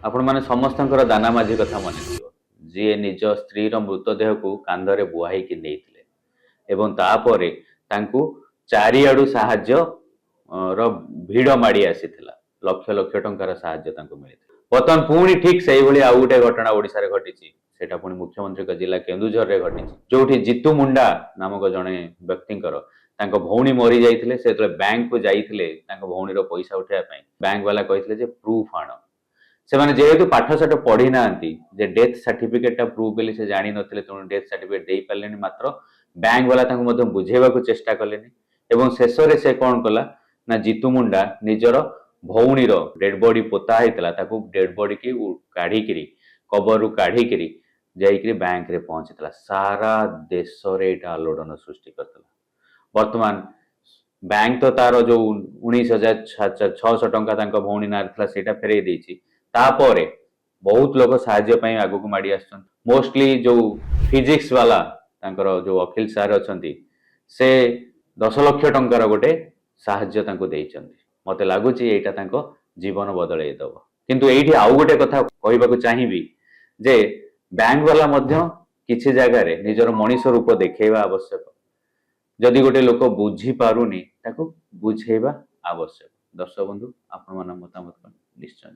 आपण माने समस्तଙ୍କର दाना माझी कथा मन जी निज स्त्री मृतदेह को कांधरे बुहाई कि नहीं एवं तापर तांकु चारिआडु साहाय्य र भिड़ माड़ी आसीथिला लक्ष लक्ष टंकार साहाय्य तांको मिलिथिला। बर्तमान पुणी ठीक से भली आउ गोटे घटना ओडिसा रे घटिछि सेटा पुणी मुख्यमंत्री का जिला केन्दुझर रे घटिछि जोठी जितु मुंडा नामक जने व्यक्तिंकर तांको भौणी मरी जाइथिले से बैंक को जाइथिले तांको भौणी रो पैसा उठाया पई बैंक वाला कहिथिले जे प्रूफ आनो से जेहेतु पाठ साठ पढ़ी ना डेथ सर्टिफिकेट प्रूफ बोली से जानी नथिले तेणु डेथ सर्टिफिकेट दे पारे मात्र बैंक वाला बुझेबा चेष्टा कले एवं शेष में से कौन कला ना जीतू मुंडा निजर भौणीर डेड बॉडी पोता होता डेड बॉडी की काढ़ी कबर काढ़ी जाइए बैंक रे पहुंची सारा देश रे आलोड़न सृष्टि करता। वर्तमान बैंक तो तार जो 19,600 टंका भौणी ना फेरई देछि तापर बहुत लोग साहाय्य आगु माड़ी आसछन मोस्टली जो फिजिक्स वाला तांकर जो अखिल सार अछंती से 10 लाख टंकार गोटे साहाय्य तांको देइछंती मते लागुची एटा तांको जीवन बदलै दब। किंतु एठी आउ गोटे कथा कहबाकू चाहिबी जे बैंक वाला मध्य किछि जगह रे निजर मनीष रूप देखैबा आवश्यक जदि गोटे लोक बुझी पारुनी ताको बुझेबा आवश्यक। दर्शक बंधु आपण मन मतामत निश्चय